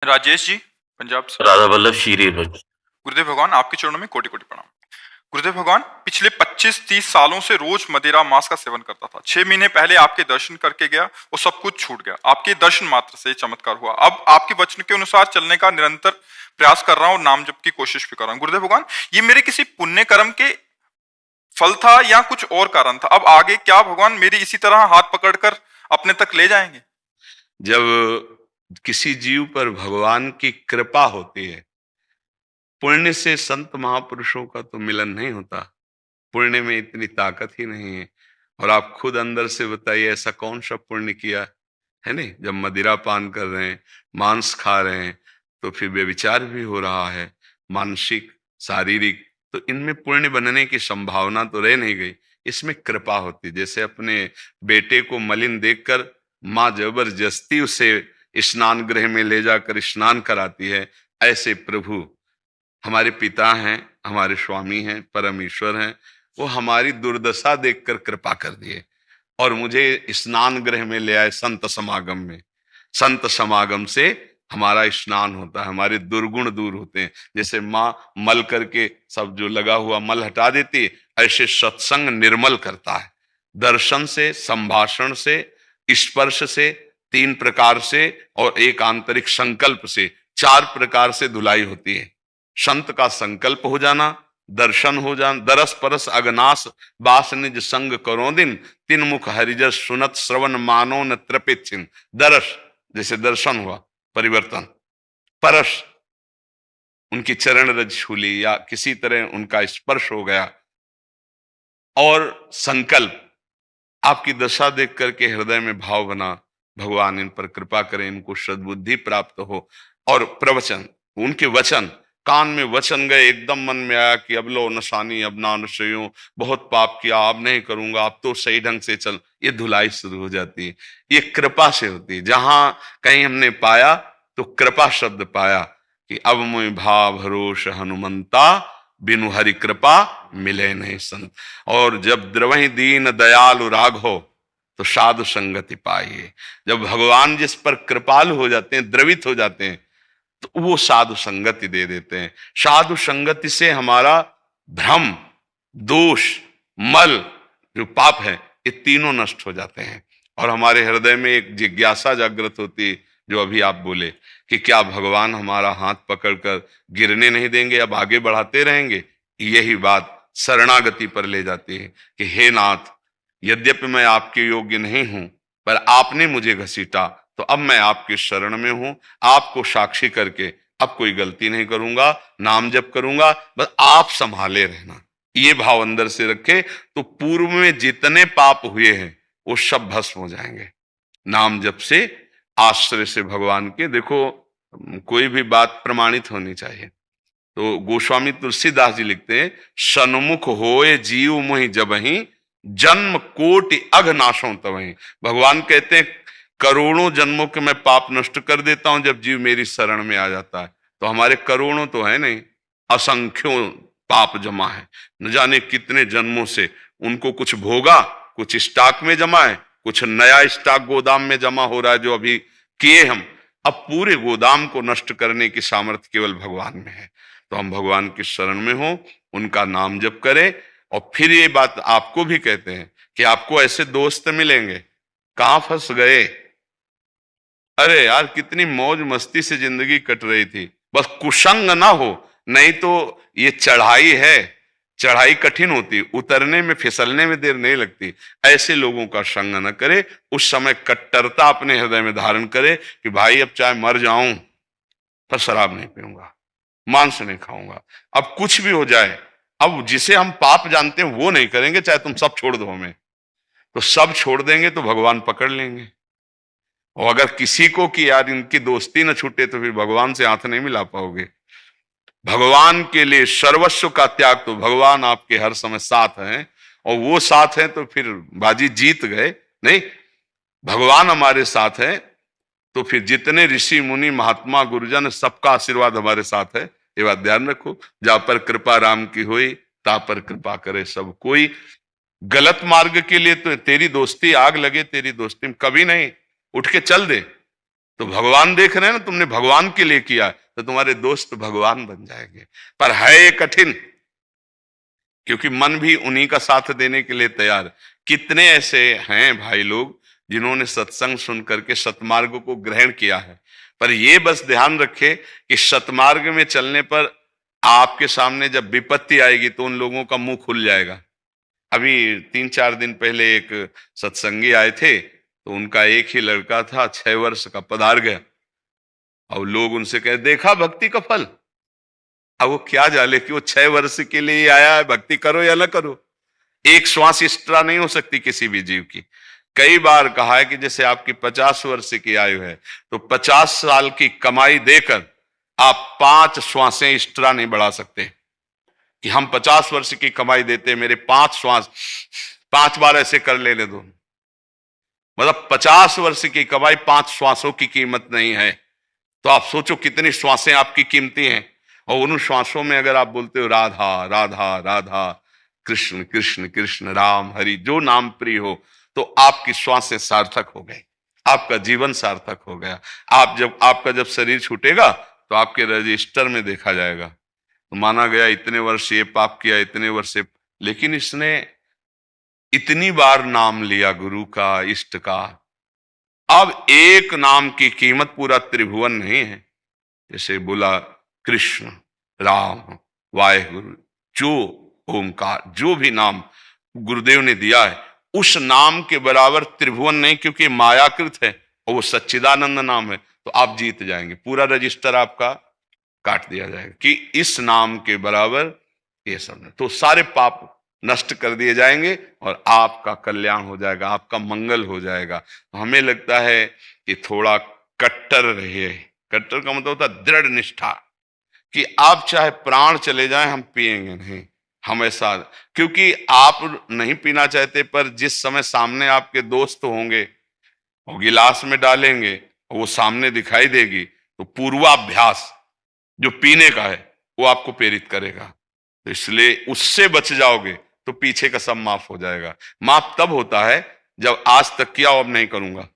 राजेश जी, पंजाब से। राधा वल्लभ शीरी भज। गुरुदेव भगवान, आपके चरणों में कोटि कोटि प्रणाम। गुरुदेव भगवान, पिछले 25-30 सालों से रोज मदिरा मांस का सेवन करता था। 6 महीने पहले आपके दर्शन करके गया, वो सब कुछ छूट गया। आपके दर्शन मात्र से ये चमत्कार हुआ। अब आपके वचन के अनुसार चलने का निरंतर प्रयास कर रहा हूँ और नाम जप की कोशिश भी कर रहा हूँ। गुरुदेव भगवान, ये मेरे किसी पुण्य कर्म के फल था या कुछ और कारण था? अब आगे क्या भगवान मेरी इसी तरह हाथ पकड़कर अपने तक ले जाएंगे? जब किसी जीव पर भगवान की कृपा होती है, पुण्य से संत महापुरुषों का तो मिलन नहीं होता। पुण्य में इतनी ताकत ही नहीं है। और आप खुद अंदर से बताइए, ऐसा कौन सा पुण्य किया है? नहीं, जब मदिरा पान कर रहे हैं, मांस खा रहे हैं, तो फिर व्यभिचार भी हो रहा है, मानसिक शारीरिक, तो इनमें पुण्य बनने की संभावना तो रह नहीं गई। इसमें कृपा होती। जैसे अपने बेटे को मलिन देखकर माँ जबरदस्ती उसे स्नान गृह में ले जाकर स्नान कराती है, ऐसे प्रभु हमारे पिता हैं, हमारे स्वामी हैं, परमेश्वर हैं। वो हमारी दुर्दशा देखकर कृपा कर दिए और मुझे स्नान गृह में ले आए संत समागम में। संत समागम से हमारा स्नान होता है, हमारे दुर्गुण दूर होते हैं। जैसे माँ मल करके सब जो लगा हुआ मल हटा देती है, ऐसे सत्संग निर्मल करता है। दर्शन से, संभाषण से, स्पर्श से, 3 प्रकार से, और एक आंतरिक संकल्प से, 4 प्रकार से धुलाई होती है। संत का संकल्प हो जाना, दर्शन हो जाना, दरस परस अगनास बास निज संग करो दिन, 3 मुख हरिजस सुनत श्रवण मानो न तृपित चिन्ह। दरस जैसे दर्शन हुआ, परिवर्तन। परस उनकी चरण रज छू ली या किसी तरह उनका स्पर्श हो गया। और संकल्प, आपकी दशा देख करके हृदय में भाव बना, भगवान इन पर कृपा करें, इनको सद्बुद्धि प्राप्त हो। और प्रवचन, उनके वचन, कान में वचन गए, एकदम मन में आया कि अब लो नशानी अब ना नशेयो, बहुत पाप किया, अब नहीं करूंगा, अब तो सही ढंग से चल। ये धुलाई शुरू हो जाती है। ये कृपा से होती है। जहां कहीं हमने पाया तो कृपा शब्द पाया कि अब मुझ भाव भरोस हनुमंता, बिनु हरि कृपा मिले नहीं संत। और जब द्रवहि दीन दयालु राघो, तो साधु संगति पाइए। जब भगवान जिस पर कृपालु हो जाते हैं, द्रवित हो जाते हैं, तो वो साधु संगति दे देते हैं। साधु संगति से हमारा भ्रम, दोष, मल, जो पाप है, ये तीनों नष्ट हो जाते हैं। और हमारे हृदय में एक जिज्ञासा जागृत होती है, जो अभी आप बोले कि क्या भगवान हमारा हाथ पकड़कर गिरने नहीं देंगे, अब आगे बढ़ाते रहेंगे। यही बात शरणागति पर ले जाती है कि हे नाथ, यद्यपि मैं आपके योग्य नहीं हूं, पर आपने मुझे घसीटा, तो अब मैं आपके शरण में हूं। आपको साक्षी करके अब कोई गलती नहीं करूंगा, नाम जप करूंगा, बस आप संभाले रहना। ये भाव अंदर से रखे तो पूर्व में जितने पाप हुए हैं वो सब भस्म हो जाएंगे नाम जप से, आश्रय से भगवान के। देखो, कोई भी बात प्रमाणित होनी चाहिए। तो गोस्वामी तुलसीदास जी लिखते हैं, सन्मुख होए जीव मोहि जबहि, जन्म कोटि अघनाशों तबहि। भगवान कहते हैं करोड़ों जन्मों के मैं पाप नष्ट कर देता हूं जब जीव मेरी शरण में आ जाता है। तो हमारे करोड़ों तो है नहीं, असंख्यों पाप जमा है, न जाने कितने जन्मों से। उनको कुछ भोगा, कुछ स्टॉक में जमा है, कुछ नया स्टॉक गोदाम में जमा हो रहा है जो अभी किए हम। अब पूरे गोदाम को नष्ट करने की सामर्थ्य केवल भगवान में है। तो हम भगवान की शरण में हो, उनका नाम जप करें। और फिर ये बात आपको भी कहते हैं कि आपको ऐसे दोस्त मिलेंगे, कहां फंस गए, अरे यार कितनी मौज मस्ती से जिंदगी कट रही थी, बस कुसंग ना हो, नहीं तो ये चढ़ाई है, चढ़ाई कठिन होती, उतरने में फिसलने में देर नहीं लगती। ऐसे लोगों का संग न करे। उस समय कट्टरता अपने हृदय में धारण करे कि भाई अब चाहे मर जाऊं पर शराब नहीं पीऊंगा, मांस नहीं खाऊंगा, अब कुछ भी हो जाए, अब जिसे हम पाप जानते हैं वो नहीं करेंगे, चाहे तुम सब छोड़ दो हमें। तो सब छोड़ देंगे तो भगवान पकड़ लेंगे। और अगर किसी को कि यार इनकी दोस्ती न छूटे, तो फिर भगवान से हाथ नहीं मिला पाओगे। भगवान के लिए सर्वस्व का त्याग, तो भगवान आपके हर समय साथ हैं, और वो साथ हैं तो फिर बाजी जीत गए। नहीं, भगवान हमारे साथ है तो फिर जितने ऋषि मुनि महात्मा गुरुजन सबका आशीर्वाद हमारे साथ है। ये बात ध्यान रखो, जा पर कृपा राम की हुई, ता पर कृपा करे सब कोई। गलत मार्ग के लिए तो तेरी दोस्ती आग लगे, तेरी दोस्ती में कभी नहीं, उठ के चल दे। तो भगवान देख रहे हैं ना, तुमने भगवान के लिए किया तो तुम्हारे दोस्त भगवान बन जाएंगे। पर है ये कठिन, क्योंकि मन भी उन्हीं का साथ देने के लिए तैयार। कितने ऐसे हैं भाई लोग जिन्होंने सत्संग सुन करके सतमार्ग को ग्रहण किया है, पर ये बस ध्यान रखे कि सतमार्ग में चलने पर आपके सामने जब विपत्ति आएगी तो उन लोगों का मुंह खुल जाएगा। अभी 3-4 दिन पहले एक सत्संगी आए थे, तो उनका एक ही लड़का था, 6 वर्ष का, पधार गया और लोग उनसे कहे देखा भक्ति का फल। अब वो क्या जाने कि वो 6 वर्ष के लिए आया है, भक्ति करो या ना करो। एक श्वास एक्स्ट्रा नहीं हो सकती किसी भी जीव की। कई बार कहा है कि जैसे आपकी 50 वर्ष की आयु है तो 50 साल की कमाई देकर आप 5 श्वासें एक्स्ट्रा नहीं बढ़ा सकते, कि हम 50 वर्ष की कमाई देते, मेरे 5 श्वास 5 बार ऐसे कर लेने दो। मतलब 50 वर्ष की कमाई 5 श्वासों की कीमत नहीं है। तो आप सोचो कितनी श्वासें आपकी कीमती हैं, और उन श्वासों में अगर आप बोलते हो राधा राधा राधा, कृष्ण कृष्ण कृष्ण, राम हरि, जो नाम प्रिय हो, तो आपकी श्वासें सार्थक हो गई, आपका जीवन सार्थक हो गया। आपका जब शरीर छूटेगा तो आपके रजिस्टर में देखा जाएगा, तो माना गया इतने वर्ष ये पाप किया, इतने वर्ष से, लेकिन इसने इतनी बार नाम लिया गुरु का, इष्ट का। अब एक नाम की कीमत पूरा त्रिभुवन नहीं है। जैसे बोला कृष्ण, राम, वाहेगुरु, जो ओंकार, जो भी नाम गुरुदेव ने दिया है, उस नाम के बराबर त्रिभुवन नहीं, क्योंकि मायाकृत है और वो सच्चिदानंद नाम है। तो आप जीत जाएंगे, पूरा रजिस्टर आपका काट दिया जाएगा कि इस नाम के बराबर ये सब नहीं। तो सारे पाप नष्ट कर दिए जाएंगे और आपका कल्याण हो जाएगा, आपका मंगल हो जाएगा। तो हमें लगता है कि थोड़ा कट्टर रहिए। कट्टर का मतलब होता है दृढ़ निष्ठा, कि आप चाहे प्राण चले जाएं हम पिएंगे नहीं, हम ऐसा, क्योंकि आप नहीं पीना चाहते, पर जिस समय सामने आपके दोस्त होंगे और गिलास में डालेंगे और वो सामने दिखाई देगी, तो पूर्वाभ्यास जो पीने का है वो आपको प्रेरित करेगा। तो इसलिए उससे बच जाओगे तो पीछे का सब माफ हो जाएगा। माफ तब होता है जब आज तक किया अब नहीं करूंगा,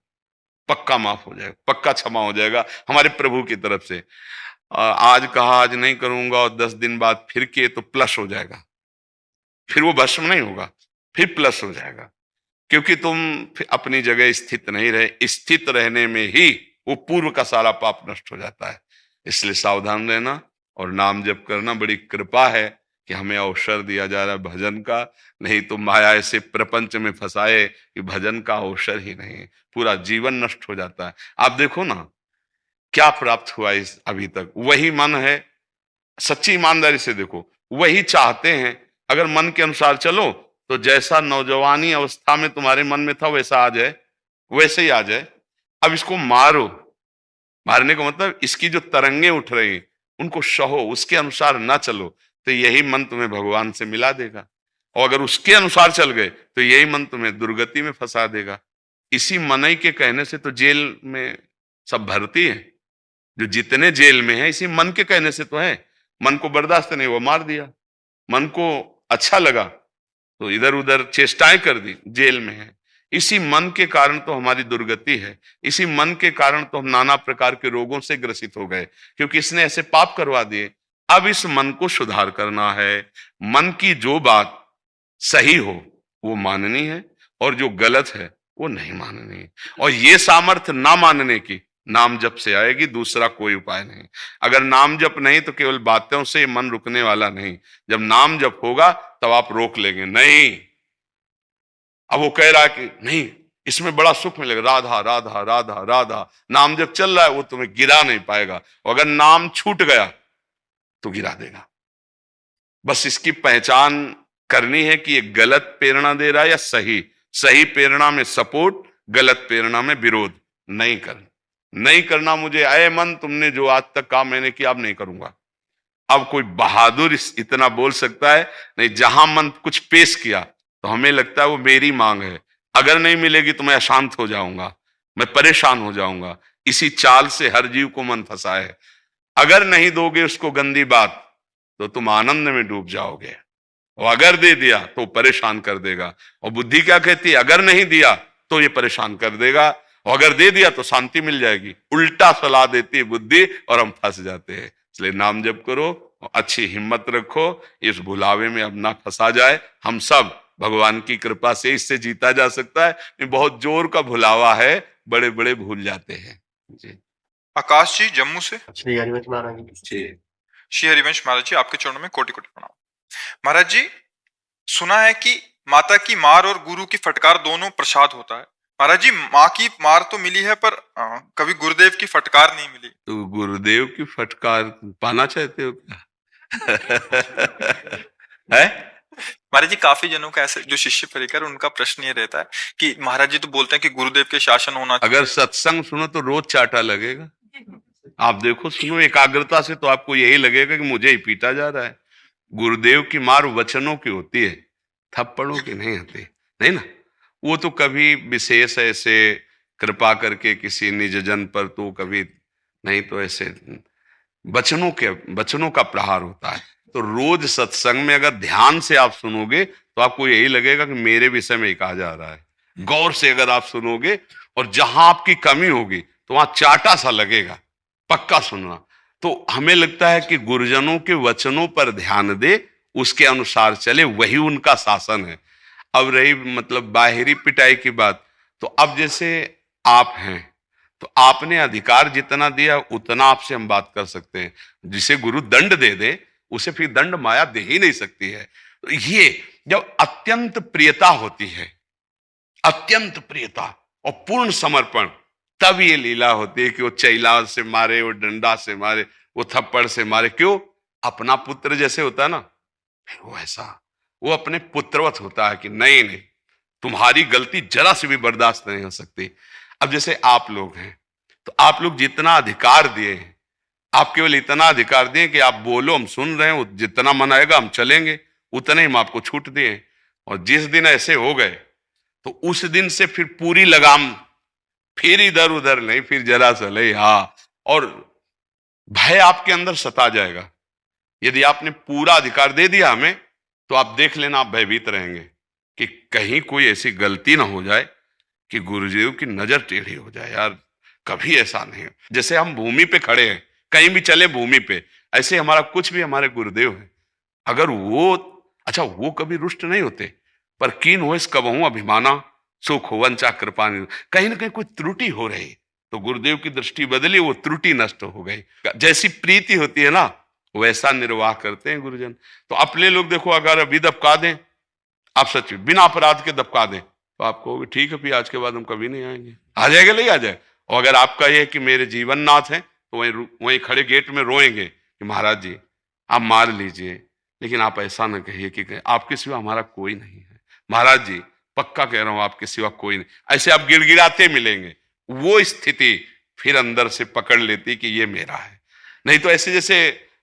पक्का माफ हो जाएगा, पक्का क्षमा हो जाएगा हमारे प्रभु की तरफ से। आज कहा आज नहीं करूंगा और 10 दिन बाद फिर किए तो प्लस हो जाएगा, फिर वो भस्म नहीं होगा, फिर प्लस हो जाएगा, क्योंकि तुम अपनी जगह स्थित नहीं रहे। स्थित रहने में ही वो पूर्व का सारा पाप नष्ट हो जाता है। इसलिए सावधान रहना और नाम जप करना। बड़ी कृपा है कि हमें अवसर दिया जा रहा है भजन का, नहीं तो माया ऐसे प्रपंच में फंसाए कि भजन का अवसर ही नहीं, पूरा जीवन नष्ट हो जाता है। आप देखो ना क्या प्राप्त हुआ इस अभी तक, वही मन है, सच्ची ईमानदारी से देखो, वही चाहते हैं। अगर मन के अनुसार चलो तो जैसा नौजवानी अवस्था में तुम्हारे मन में था वैसा आ जाए, वैसे ही आ जाए। अब इसको मारो, मारने का मतलब इसकी जो तरंगे उठ रही उनको सहो, उसके अनुसार ना चलो, तो यही मन तुम्हें भगवान से मिला देगा। और अगर उसके अनुसार चल गए तो यही मन तुम्हें दुर्गति में फंसा देगा। इसी मनई के कहने से तो जेल में सब भर्ती है, जो जितने जेल में है इसी मन के कहने से तो है। मन को बर्दाश्त नहीं हुआ, मार दिया। मन को अच्छा लगा तो इधर उधर चेष्टाएं कर दी, जेल में है। इसी मन के कारण तो हमारी दुर्गति है, इसी मन के कारण तो हम नाना प्रकार के रोगों से ग्रसित हो गए, क्योंकि इसने ऐसे पाप करवा दिए। अब इस मन को सुधार करना है। मन की जो बात सही हो वो माननी है और जो गलत है वो नहीं माननी है। और ये सामर्थ्य ना मानने की नाम जप से आएगी, दूसरा कोई उपाय नहीं। अगर नाम जप नहीं तो केवल बातों से मन रुकने वाला नहीं, जब नाम जप होगा तब आप रोक लेंगे। नहीं, अब वो कह रहा है कि नहीं इसमें बड़ा सुख मिलेगा, राधा राधा राधा राधा, नाम जब चल रहा है वो तुम्हें गिरा नहीं पाएगा, अगर नाम छूट गया तो गिरा देगा। बस इसकी पहचान करनी है कि ये गलत प्रेरणा दे रहा है या सही। सही प्रेरणा में सपोर्ट, गलत प्रेरणा में विरोध नहीं करना। नहीं करना मुझे, अय मन तुमने जो आज तक काम मैंने किया अब नहीं करूंगा। अब कोई बहादुर इतना बोल सकता है नहीं, जहां मन कुछ पेश किया तो हमें लगता है वो मेरी मांग है, अगर नहीं मिलेगी तो मैं अशांत हो जाऊंगा, मैं परेशान हो जाऊंगा। इसी चाल से हर जीव को मन फंसा है। अगर नहीं दोगे उसको गंदी बात तो तुम आनंद में डूब जाओगे, और अगर दे दिया तो परेशान कर देगा। और बुद्धि क्या कहती है, अगर नहीं दिया तो ये परेशान कर देगा। और अगर दे दिया तो शांति मिल जाएगी। उल्टा सलाह देती है बुद्धि और हम फंस जाते हैं। इसलिए नाम जप करो, अच्छी हिम्मत रखो, इस भुलावे में अब ना फंसा जाए। हम सब भगवान की कृपा से इससे जीता जा सकता है। ये बहुत जोर का भुलावा है, बड़े बड़े भूल जाते हैं जी। आकाश जी जम्मू से। श्री हरिवंश महाराज जी। श्री हरिवंश महाराज जी, आपके चरणों में कोटि कोटि प्रणाम। महाराज जी, सुना है कि माता की मार और गुरु की फटकार दोनों प्रसाद होता है। महाराज जी, माँ की मार तो मिली है पर कभी गुरुदेव की फटकार नहीं मिली। तो गुरुदेव की फटकार पाना चाहते हो क्या? है महाराज जी, काफी जनों का ऐसे जो शिष्य परिकर, उनका प्रश्न ये रहता है कि महाराज जी तो बोलते हैं कि गुरुदेव के शासन होना चाहिए। अगर सत्संग सुनो तो रोज चाटा लगेगा। आप देखो, सुनो एकाग्रता से तो आपको यही लगेगा कि मुझे ही पीटा जा रहा है। गुरुदेव की मार वचनों की होती है, थप्पड़ों की नहीं होती, नहीं ना। वो तो कभी विशेष ऐसे कृपा करके किसी निज जन पर, तो कभी नहीं तो ऐसे वचनों का प्रहार होता है। तो रोज सत्संग में अगर ध्यान से आप सुनोगे तो आपको यही लगेगा कि मेरे विषय में ही कहा जा रहा है। गौर से अगर आप सुनोगे और जहां आपकी कमी होगी तो वहां चाटा सा लगेगा, पक्का सुनना। तो हमें लगता है कि गुरुजनों के वचनों पर ध्यान दे, उसके अनुसार चले, वही उनका शासन है। अब रही मतलब बाहरी पिटाई की बात, तो अब जैसे आप हैं तो आपने अधिकार जितना दिया उतना आपसे हम बात कर सकते हैं। जिसे गुरु दंड दे दे उसे फिर दंड माया दे ही नहीं सकती है। तो ये जब अत्यंत प्रियता होती है, अत्यंत प्रियता और पूर्ण समर्पण, तब ये लीला होती है कि वो चैला से मारे, वो डंडा से मारे, वो थप्पड़ से मारे। क्यों? अपना पुत्र जैसे होता है ना, फिर वो ऐसा वो अपने पुत्रवत होता है कि नहीं नहीं, तुम्हारी गलती जरा से भी बर्दाश्त नहीं हो सकती। अब जैसे आप लोग हैं तो आप लोग जितना अधिकार दिए हैं, आप केवल इतना अधिकार दिए कि आप बोलो, हम सुन रहे हैं, जितना मन आएगा हम चलेंगे, उतने ही हम आपको छूट दिए। और जिस दिन ऐसे हो गए तो उस दिन से फिर पूरी लगाम, फिर इधर उधर नहीं, फिर जरा सा ले, हाँ। और भय आपके अंदर सता जाएगा। यदि आपने पूरा अधिकार दे दिया हमें तो आप देख लेना, आप भयभीत रहेंगे कि कहीं कोई ऐसी गलती ना हो जाए कि गुरुदेव की नजर टेढ़ी हो जाए। यार कभी ऐसा नहीं। जैसे हम भूमि पे खड़े हैं, कहीं भी चले भूमि पे, ऐसे हमारा कुछ भी हमारे गुरुदेव हैं। अगर वो, अच्छा वो कभी रुष्ट नहीं होते, पर कीन हो इस कबहू अभिमाना सुख हो वंचा कृपा। कहीं ना कहीं कोई त्रुटि हो रही तो गुरुदेव की दृष्टि बदली, वो त्रुटि नष्ट हो गई। जैसी प्रीति होती है ना, वैसा निर्वाह करते हैं गुरुजन। तो अपने लोग देखो, अगर अभी दबका दें, आप सच बिना अपराध के दबका दें तो आप कहोगे ठीक है, फिर आज के बाद हम कभी नहीं आएंगे। आ जाएगा, नहीं आ जाए। और अगर आपका ये कि मेरे जीवन नाथ है तो वहीं खड़े गेट में रोएंगे कि महाराज जी आप मार लीजिए, लेकिन आप ऐसा ना कहिए कि आपके सिवा हमारा कोई नहीं है। महाराज जी पक्का कह रहा हूं, आपके सिवा कोई नहीं। ऐसे आप गिड़गिड़ाते मिलेंगे। वो स्थिति फिर अंदर से पकड़ लेती कि ये मेरा है। नहीं तो ऐसे जैसे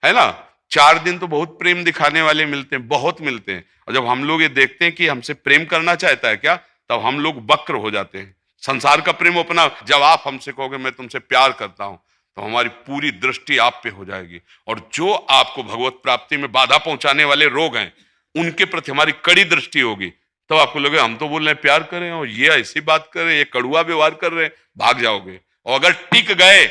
है ना, 4 दिन तो बहुत प्रेम दिखाने वाले मिलते हैं, बहुत मिलते हैं। और जब हम लोग ये देखते हैं कि हमसे प्रेम करना चाहता है क्या, तब हम लोग वक्र हो जाते हैं। संसार का प्रेम अपना, जब आप हमसे कहोगे मैं तुमसे प्यार करता हूं, तो हमारी पूरी दृष्टि आप पे हो जाएगी। और जो आपको भगवत प्राप्ति में बाधा पहुंचाने वाले रोग हैं, उनके प्रति हमारी कड़ी दृष्टि होगी। तब आपको लगे हम तो बोल रहे हैं प्यार करें और ये ऐसी बात कर रहे हैं, ये कड़ुआ व्यवहार कर रहे हैं, भाग जाओगे। और अगर टिक गए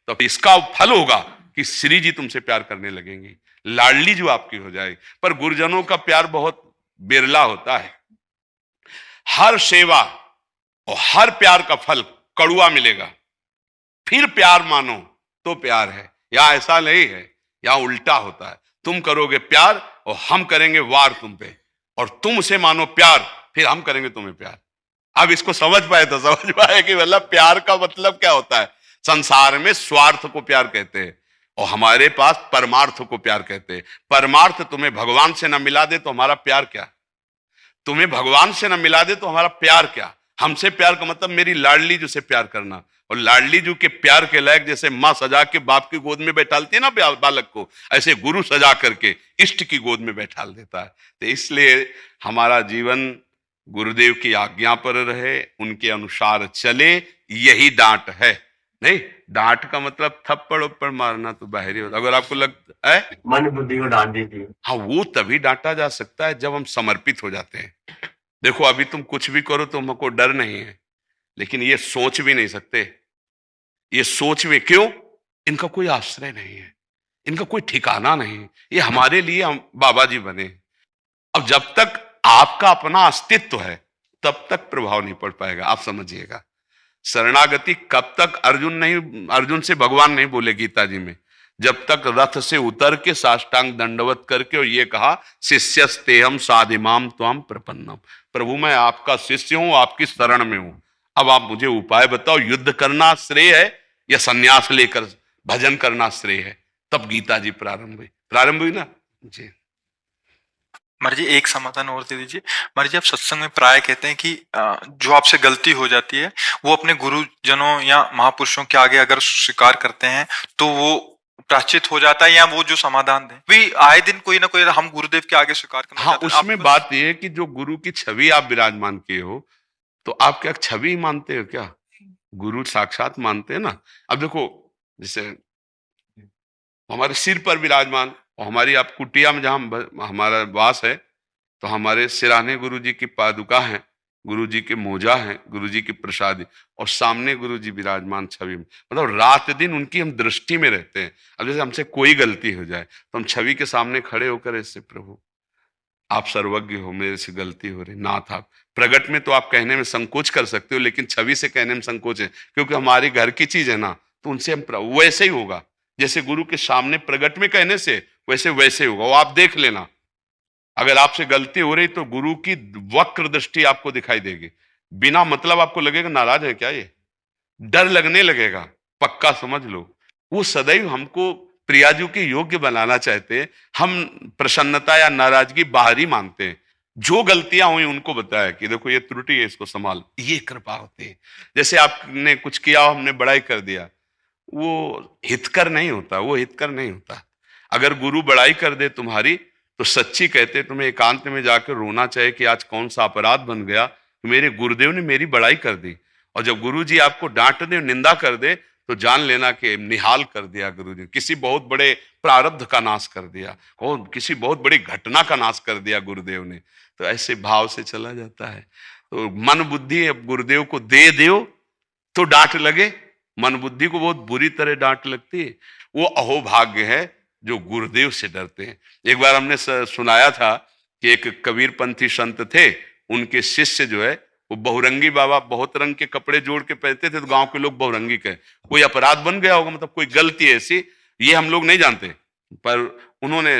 तो इसका फल होगा कि श्री जी तुमसे प्यार करने लगेंगी, लाडली जो आपकी हो जाएगी। पर गुरुजनों का प्यार बहुत बिरला होता है। हर सेवा और हर प्यार का फल कड़ुआ मिलेगा, फिर प्यार मानो तो प्यार है। या ऐसा नहीं है, या उल्टा होता है। तुम करोगे प्यार और हम करेंगे वार तुम पे, और तुम उसे मानो प्यार, फिर हम करेंगे तुम्हें प्यार। अब इसको समझ पाए तो समझ पाए कि मतलब प्यार का मतलब क्या होता है। संसार में स्वार्थ को प्यार कहते हैं और हमारे पास परमार्थ को प्यार कहते हैं। परमार्थ तुम्हें भगवान से ना मिला दे तो हमारा प्यार क्या, तुम्हें भगवान से ना मिला दे तो हमारा प्यार क्या। हमसे प्यार का मतलब मेरी लाडली जो से प्यार करना, और लाडली जो के प्यार के लायक जैसे माँ सजा के बाप की गोद में बैठालती है ना बालक को, ऐसे गुरु सजा करके इष्ट की गोद में बैठाल देता है। तो इसलिए हमारा जीवन गुरुदेव की आज्ञा पर रहे, उनके अनुसार चले, यही डांट है। नहीं, डांट का मतलब थप्पड़ उप्पड़ मारना तो बाहरी होता। अगर आपको लगता है मन बुद्धि को डांट दीजिए, हाँ, वो तभी डांटा जा सकता है जब हम समर्पित हो जाते हैं। देखो अभी तुम कुछ भी करो तो हमको डर नहीं है, लेकिन ये सोच भी नहीं सकते। ये सोच में क्यों? इनका कोई आश्रय नहीं है, इनका कोई ठिकाना नहीं है। ये हमारे लिए हम बाबा जी बने। अब जब तक आपका अपना अस्तित्व है तब तक प्रभाव नहीं पड़ पाएगा। आप समझिएगा, शरणागति कब तक अर्जुन से भगवान नहीं बोले गीता जी में, जब तक रथ से उतर के साष्टांग दंडवत करके और ये कहा शिष्यस्तेहम साधिमाम त्वाम प्रपन्नम, प्रभु मैं आपका शिष्य हूं, आपकी शरण में हूं, अब आप मुझे उपाय बताओ, युद्ध करना श्रेय है या सन्यास लेकर भजन करना श्रेय है? तब गीता जी प्रारंभ हुई ना जी। महाराज जी एक समाधान और दे दीजिए। महाराज जी आप सत्संग में प्राय कहते हैं कि जो आपसे गलती हो जाती है वो अपने गुरुजनों या महापुरुषों के आगे अगर स्वीकार करते हैं तो वो प्रायश्चित हो जाता है, या वो जो समाधान दें भी आए दिन कोई ना कोई हम गुरुदेव के आगे स्वीकार करना हाँ, चाहते हैं। उसमें बात यह है कि जो गुरु की छवि आप विराजमान किए हो, तो आप क्या छवि मानते हो क्या? गुरु साक्षात मानते हैं ना। अब देखो, जैसे हमारे सिर पर विराजमान और हमारी आप कुटिया में जहां हमारा वास है, तो हमारे सिराने गुरु जी की पादुका है, गुरु जी के मोजा है, गुरु जी की प्रसादी, और सामने गुरु जी विराजमान छवि में, मतलब रात दिन उनकी हम दृष्टि में रहते हैं। अब जैसे हमसे कोई गलती हो जाए तो हम छवि के सामने खड़े होकर ऐसे, प्रभु आप सर्वज्ञ हो, मेरे से गलती हो रही, नाथ आप। प्रगट में तो आप कहने में संकोच कर सकते हो, लेकिन छवि से कहने में संकोच है, क्योंकि हमारी घर की चीज है ना, तो उनसे हम वैसे ही होगा जैसे गुरु के सामने प्रगट में कहने से वैसे होगा। वो आप देख लेना, अगर आपसे गलती हो रही तो गुरु की वक्र दृष्टि आपको दिखाई देगी, बिना मतलब आपको लगेगा नाराज है क्या, ये डर लगने लगेगा, पक्का समझ लो। वो सदैव हमको प्रियाजू के योग्य बनाना चाहते हैं। हम प्रसन्नता या नाराजगी बाहरी मानते हैं। जो गलतियां हुई उनको बताया कि देखो ये त्रुटि है, इसको संभाल, ये कृपा होती है। जैसे आपने कुछ किया, हमने बड़ाई कर दिया, वो हितकर नहीं होता, वो हितकर नहीं होता। अगर गुरु बड़ाई कर दे तुम्हारी, तो सच्ची कहते तुम्हें एकांत में जाकर रोना चाहिए कि आज कौन सा अपराध बन गया, मेरे गुरुदेव ने मेरी बड़ाई कर दी। और जब गुरु जी आपको डांट दे, निंदा कर दे, तो जान लेना कि निहाल कर दिया गुरु जी, किसी बहुत बड़े प्रारब्ध का नाश कर दिया, कौन किसी बहुत बड़ी घटना का नाश कर दिया गुरुदेव ने। तो ऐसे भाव से चला जाता है। तो मन बुद्धि अब गुरुदेव को दे दो तो डांट लगे, मन बुद्धि को बहुत बुरी तरह डांट लगती है। वो अहोभाग्य है जो गुरुदेव से डरते हैं। एक बार हमने सुनाया था कि एक कबीरपंथी संत थे, उनके शिष्य जो है वो बहुरंगी बाबा, बहुत रंग के कपड़े जोड़ के पहनते थे, तो गांव के लोग बहुरंगी कहे। कोई अपराध बन गया होगा, मतलब कोई गलती ऐसी, ये हम लोग नहीं जानते, पर उन्होंने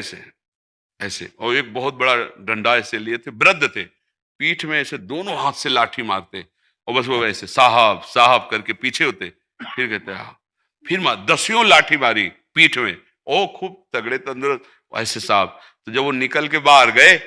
ऐसे और एक बहुत बड़ा डंडा ऐसे लिए थे, वृद्ध थे, पीठ में ऐसे दोनों हाथ से लाठी मारते, और बस वो ऐसे साहब साहब करके पीछे होते, फिर कहते हाँ, फिर दसियों लाठी मारी पीठ में, ओ खूब तगड़े तंदुरुस्त ऐसे साहब। तो जब वो निकल के बाहर गए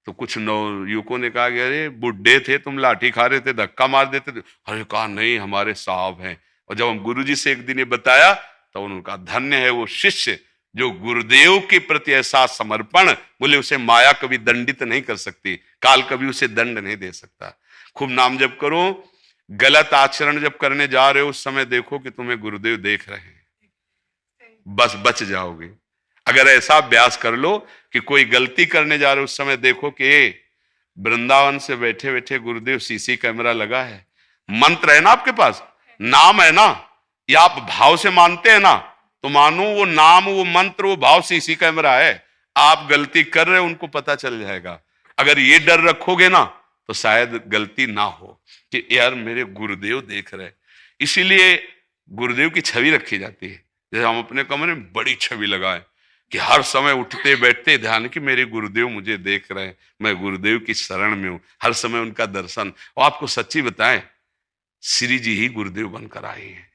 तो कुछ युवकों ने कहा कि अरे बुड्ढे थे तुम, लाठी खा रहे थे, धक्का मार देते थे। अरे कहा नहीं, हमारे साहब हैं। और जब हम गुरुजी से एक दिन ये बताया तो उन्होंने कहा धन्य है वो शिष्य जो गुरुदेव के प्रति ऐसा समर्पण, बोले उसे माया कभी दंडित नहीं कर सकती, काल कभी उसे दंड नहीं दे सकता। खूब नाम जप करो, गलत आचरण जब करने जा रहे हो उस समय देखो कि तुम्हें गुरुदेव देख रहे हैं, बस बच जाओगे। अगर ऐसा अभ्यास कर लो कि कोई गलती करने जा रहे हो उस समय देखो कि वृंदावन से बैठे बैठे गुरुदेव सीसी कैमरा लगा है, मंत्र है ना आपके पास, नाम है ना, या आप भाव से मानते हैं ना, तो मानो वो नाम, वो मंत्र, वो भाव सीसी कैमरा है। आप गलती कर रहे हो उनको पता चल जाएगा। अगर ये डर रखोगे ना तो शायद गलती ना हो कि यार मेरे गुरुदेव देख रहे। इसीलिए गुरुदेव की छवि रखी जाती है। जैसे हम अपने कमरे में बड़ी छवि लगाए कि हर समय उठते बैठते ध्यान कि मेरे गुरुदेव मुझे देख रहे हैं, मैं गुरुदेव की शरण में हूं, हर समय उनका दर्शन। और आपको सच्ची बताएं, श्री जी ही गुरुदेव बनकर आए हैं।